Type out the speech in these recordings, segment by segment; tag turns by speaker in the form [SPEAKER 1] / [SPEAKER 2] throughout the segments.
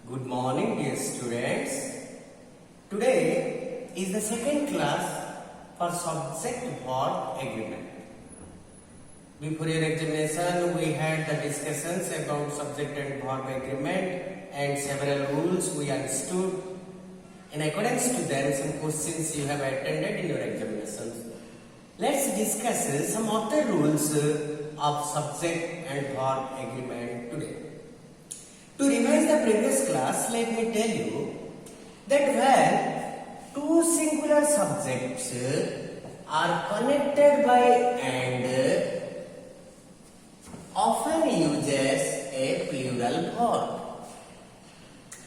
[SPEAKER 1] Good morning, dear students. Today is the second class for subject-verb agreement. Before your examination, we had the discussions about subject and verb agreement and several rules we understood. In accordance to them, some questions you have attended in your examinations. Let's discuss some other rules of subject and verb agreement today. To revise the previous class, let me tell you that when two singular subjects are connected by and often uses a plural verb.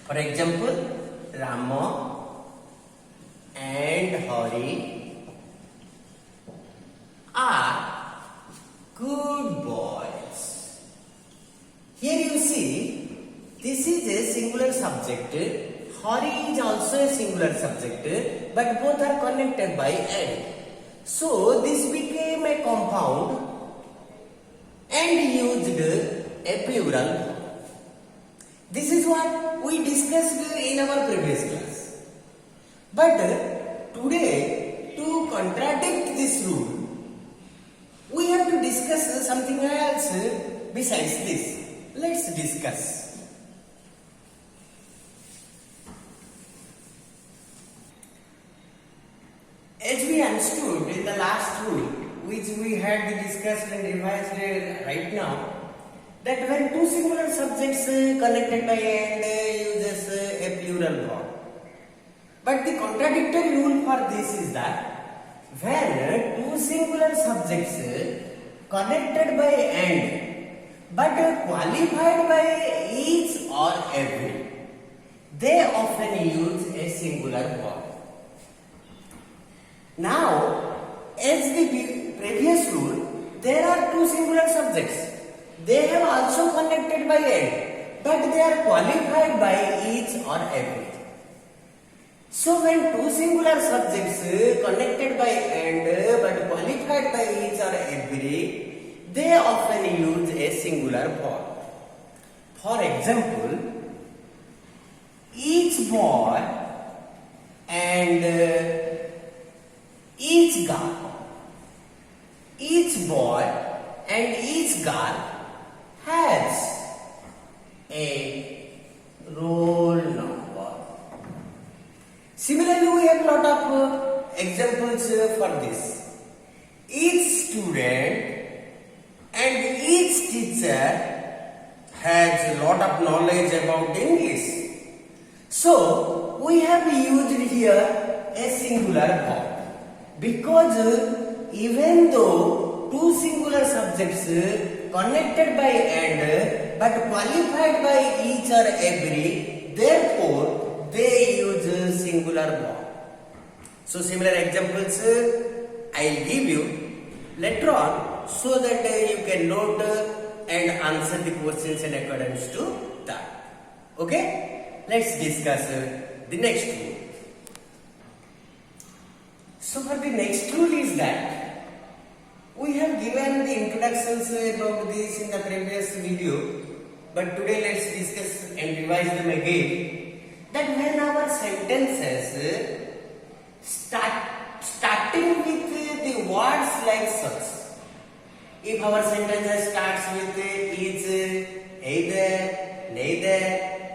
[SPEAKER 1] For example, Rama and Hari are good boys. Here you see, this is a singular subject. Hari is also a singular subject, but both are connected by and. So this became a compound and used a plural. This is what we discussed in our previous class. But today, to contradict this rule, we have to discuss something else besides this. Let's discuss. As we understood in the last rule, which we had discussed and revised right now, that when two singular subjects connected by and uses a plural verb. But the contradictory rule for this is that when two singular subjects connected by and but qualified by each or every, they often use a singular verb. Now, as the previous rule, there are two singular subjects. They have also connected by and, but they are qualified by each or every. So, when two singular subjects connected by and but qualified by each or every, they often use a singular verb. For example, each boy and each girl. Each boy and each girl has a roll number. Similarly, we have lot of examples for this. Each student and each teacher has a lot of knowledge about English. So, we have used here a singular verb. Because even though two singular subjects connected by and but qualified by each or every, therefore they use singular verb. So similar examples I will give you later on so that you can note and answer the questions in accordance to that. Okay? Let's discuss the next rule. So for the next rule is that we have given the introductions about this in the previous video, but today let's discuss and revise them again. That when our sentences starting with the words like such, if our sentence starts with is, either, neither,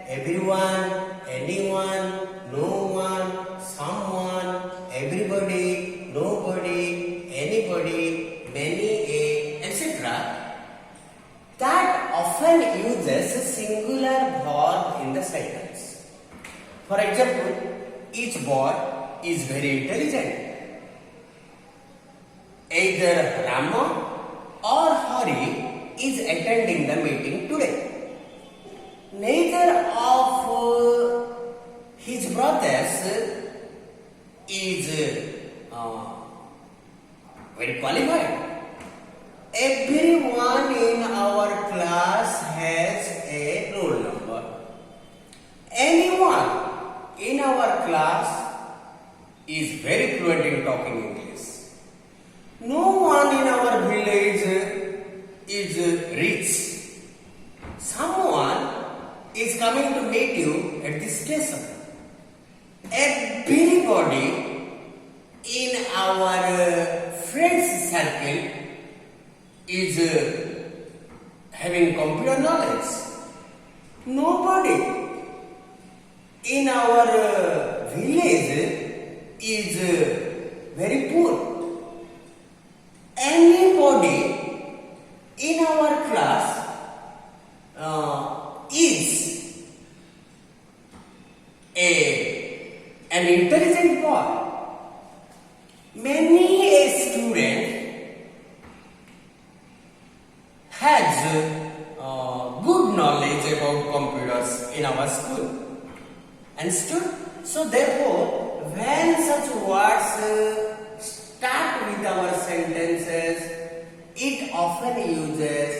[SPEAKER 1] everyone, anyone, no one, someone, everybody, nobody, anybody, many, etc., that often uses a singular verb in the sentence. For example, each boy is very intelligent. Either Rama or Hari is attending the meeting today. Neither of his brothers is very qualified. Everyone in our class has a roll number. Anyone in our class is very fluent in talking English. No one in our village is rich. Someone is coming to meet you at the station. Everybody in our friends circle is having computer knowledge. Nobody in our village is very poor. Anybody in our class is an intelligent boy. Many a student has good knowledge about computers in our school. Understood? So therefore, when such words start with our sentences, it often uses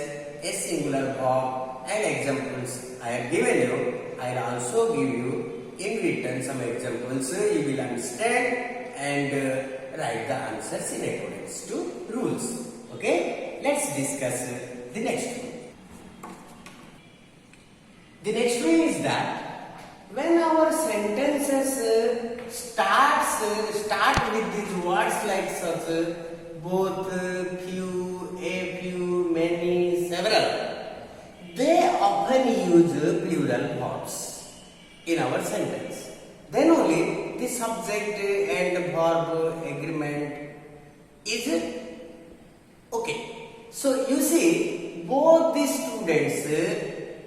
[SPEAKER 1] a singular verb, and examples I have given you. I will also give you in written some examples. You will understand and write the answers in accordance to rules. Okay? Let's discuss the next one. The next one is that when our sentences start with these words like such, both, few, a few, many, several, they often use plural verbs in our sentence. Then only the subject and verb agreement is okay. So you see, both the students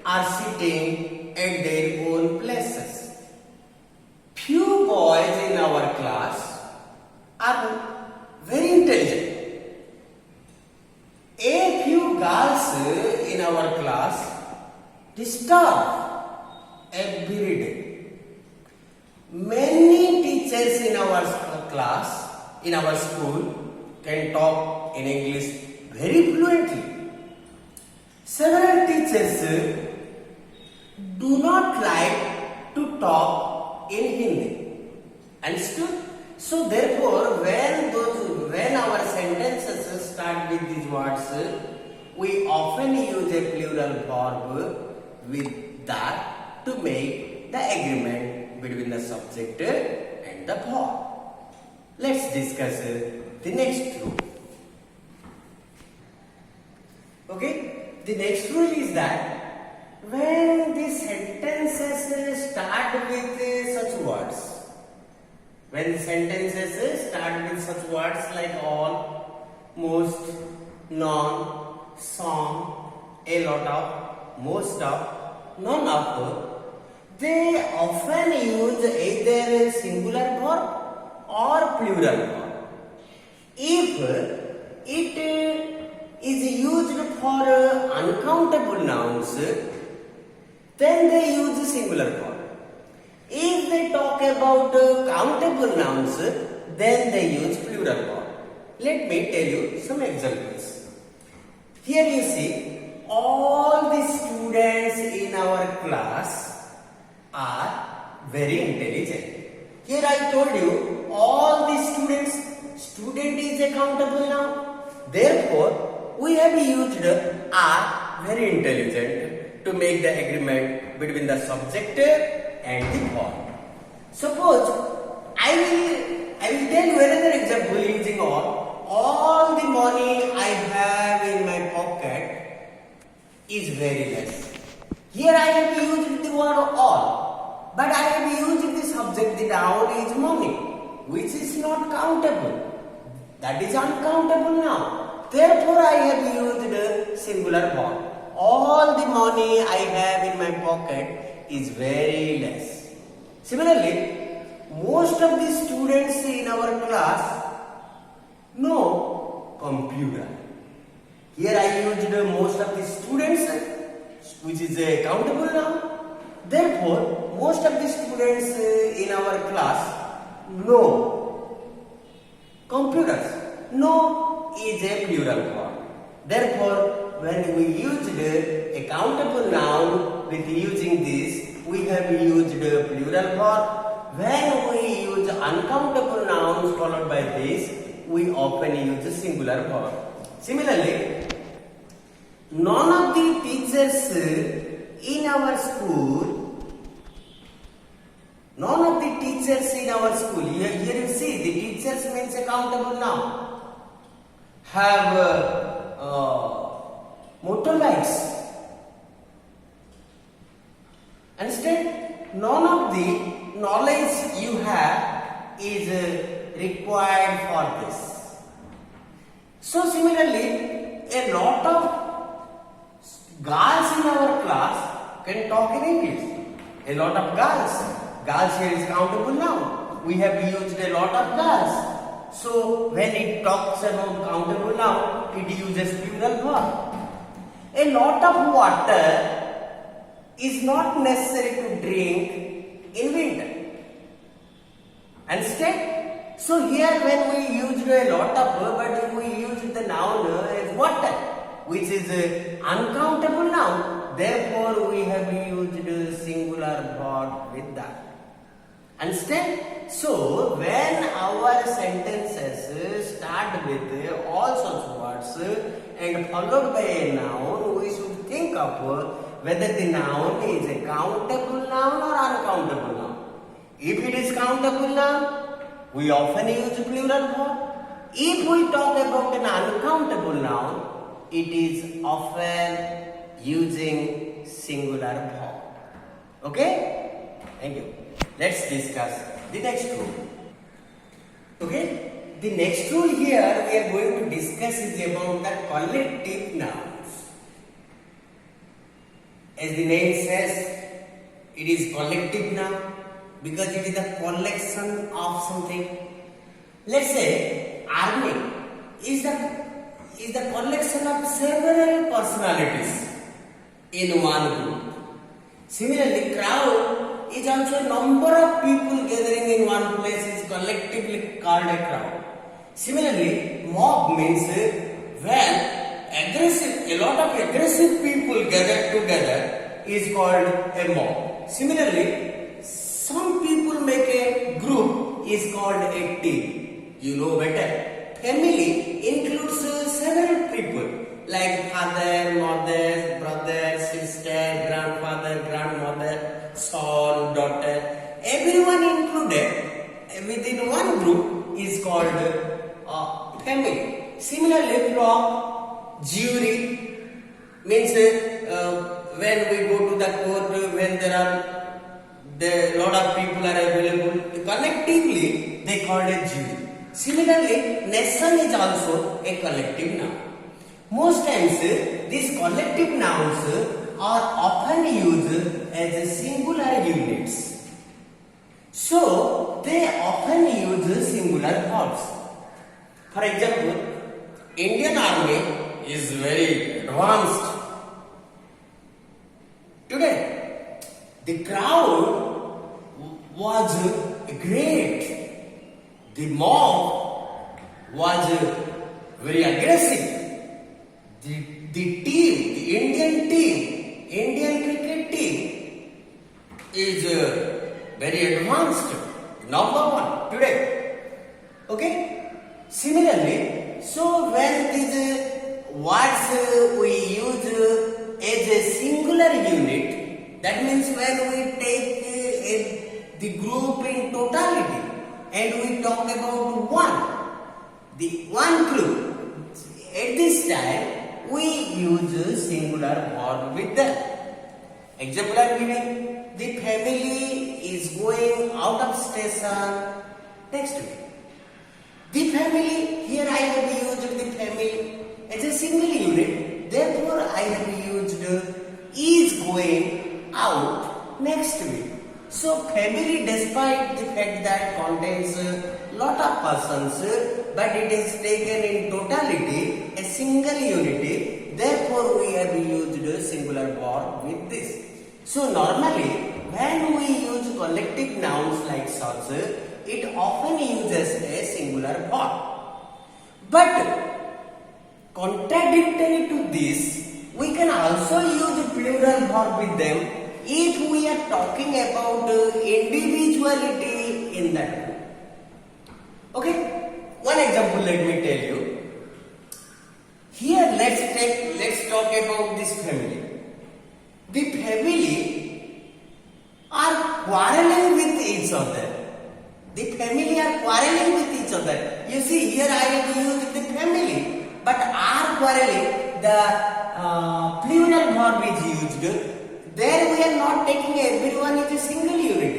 [SPEAKER 1] are sitting at their own places. Few boys in our class are very intelligent. A few girls in our class disturb every day. Many teachers in our class, in our school, can talk in English very fluently. Several teachers do not like to talk in Hindi. Understood? So therefore, when our sentences start with these words, we often use a plural verb with that to make the agreement between the subject and the verb. Let's discuss the next rule. Okay? The next rule is that when the sentences start with such words, when the sentences start with such words like all, most, none, some, a lot of, most of, none of, they often use either singular verb or plural verb. If it is used for uncountable nouns, then they use singular verb. If they talk about countable nouns, then they use plural verb. Let me tell you some examples. Here you see, all the students in our class are very intelligent. Here I told you, all the students, student is a countable noun. Therefore, we have used are very intelligent to make the agreement between the subject and the verb. Suppose I will tell you another example using all the money I have in my pocket is very less. Here I have used the word all, but I have used the subject, the noun is money, which is not countable. That is uncountable now. Therefore I have used singular verb. All the money I have in my pocket is very less. Similarly, most of the students in our class know computer. Here I used most of the students, which is a countable noun. Therefore, most of the students in our class know computers. Know is a plural form. Therefore, when we used a countable noun with using this, we have used a plural form. When we use uncountable nouns followed by this, we often use a singular form. Similarly, none of the teachers in our school Teachers means a countable noun. Have motorbikes. Instead, none of the knowledge you have is required for this. So similarly, a lot of girls in our class can talk in English. A lot of girls. Girls here is countable noun. We have used a lot of girls. So when it talks about countable noun, it uses plural verb. A lot of water is not necessary to drink in winter. Instead, so here when we use a lot of, but we use the noun as water, which is uncountable noun. Therefore, we have used singular verb with that. Understand? So, when our sentences start with all such words and followed by a noun, we should think of whether the noun is a countable noun or uncountable noun. If it is countable noun, we often use plural verb. If we talk about an uncountable noun, it is often using singular verb. Okay? Thank you. Let's discuss the next rule. Okay? The next rule here we are going to discuss is about the collective nouns. As the name says, it is collective noun because it is a collection of something. Let's say army is the collection of several personalities in one group. Similarly, crowd is also a number of people gathering in one place is collectively called a crowd. Similarly, mob means when a lot of aggressive people gather together is called a mob. Similarly, some people make a group is called a team. You know better. Family includes several people like father, mother, brother, sister, grandfather, grandmother, son, daughter. Everyone included within one group is called family. Similarly, flock, jury means when we go to the court, when there are a lot of people are available, collectively they called a jury. Similarly, nation is also a collective noun. Most times, these collective nouns are often used as singular units. So, they often use singular verbs. For example, Indian Army is very advanced. Today, the crowd was great. The mob was very aggressive. The team, the Indian cricket team is very advanced, number one today. Okay? Similarly, so when these words we use as a singular unit, that means when we take the group in totality and we talk about one group, at this time we use singular verb with them. Example I am giving. The family is going out of station next week. The family, here I have used the family as a single unit. Therefore, I have used is going out next week. So, family, despite the fact that contains a lot of persons, but it is taken in totality, a single unity. Therefore, we have used a singular verb with this. So, normally, when we use collective nouns like such, it often uses a singular verb. But, contradictory to this, we can also use plural verb with them if we are talking about individuality in that group. Okay, one example let me tell you. Here let's talk about this family. The family are quarreling with each other. The family are quarreling with each other. You see, here I have used the family, but are quarreling, the plural verb is used. There we are not taking everyone is a single unit.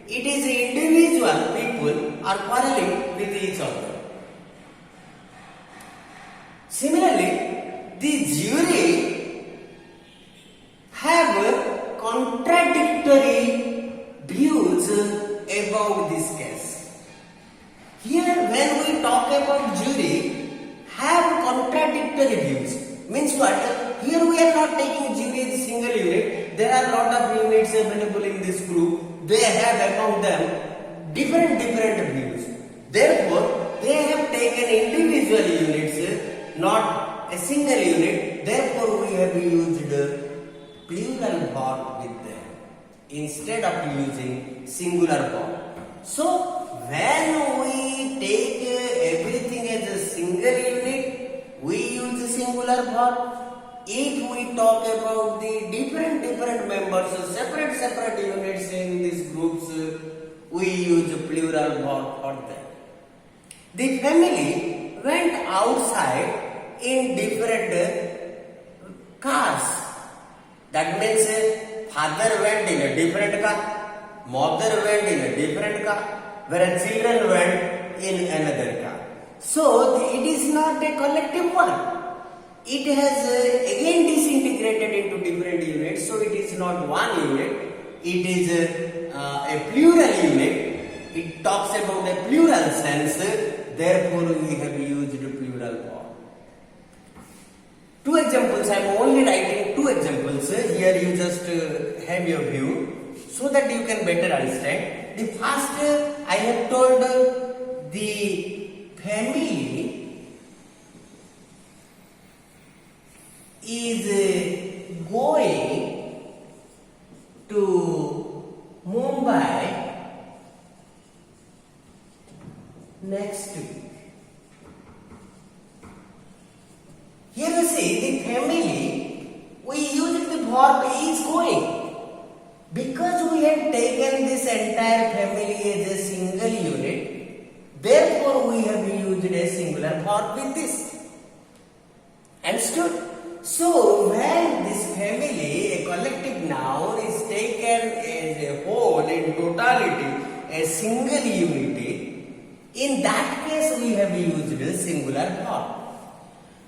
[SPEAKER 1] It is individual people are quarreling with each other. Similarly, the jury have contradictory views about this case. Here when we talk about jury have contradictory views, means what? Here we are not taking jury as a single unit. There are lot of units available in this group. They have among them different views. Therefore, they have taken individual units, not a single unit. Therefore, we have used plural verb with them instead of using singular verb. So, when we take everything as a single unit, we use singular verb. If we talk about the different members, separate units in these groups, we use plural verb for them. The family went outside in different cars. That means father went in a different car, mother went in a different car, whereas children went in another car. So it is not a collective one. It has again disintegrated into different units. So it is not one unit. It is a plural unit. It talks about a plural sense. Therefore, we have used plural form. Two examples. I am only writing two examples. Here you just have your view so that you can better understand. The first, I have told the family is going to Mumbai next week. Here you see the family, we use the verb is going. Because we have taken this entire family as a single unit, therefore we have used a singular verb with this. Understood? So when this family, a collective noun, is taken as a whole, in totality, a single unity, in that case we have used a singular verb.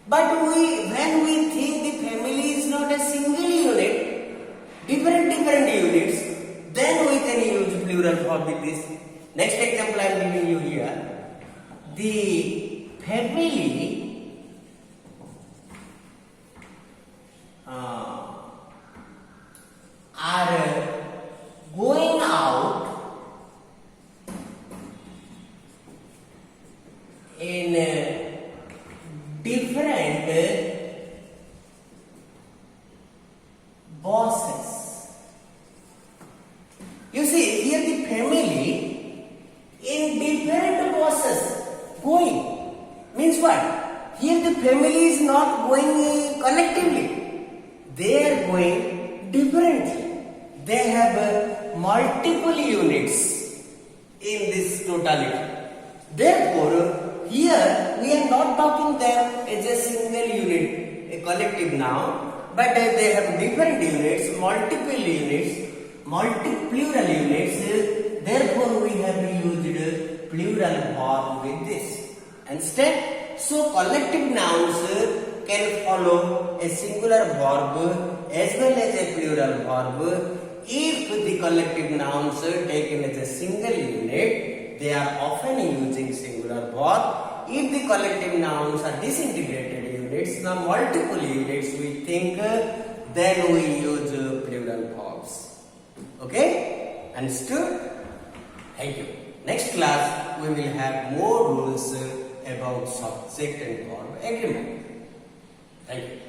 [SPEAKER 1] But when we think the family is not a single unit, different units, then we can use plural verb with this. Next example I am giving you here. The family are going out in different bosses. You see, here the family in different bosses going means what? Here the family is not going collectively. They are going differently. They have multiple units in this totality. Therefore, here we are not talking them as a single unit, a collective noun, but they have different units, multiple units, plural units. Therefore, we have used plural verb with this. Understand? So, collective nouns can follow a singular verb as well as a plural verb. If the collective nouns are taken as a single unit, they are often using singular verb. If the collective nouns are disintegrated units, the multiple units we think, then we use plural verbs. Okay? Understood? Thank you. Next class we will have more rules about subject and verb agreement. Thank you.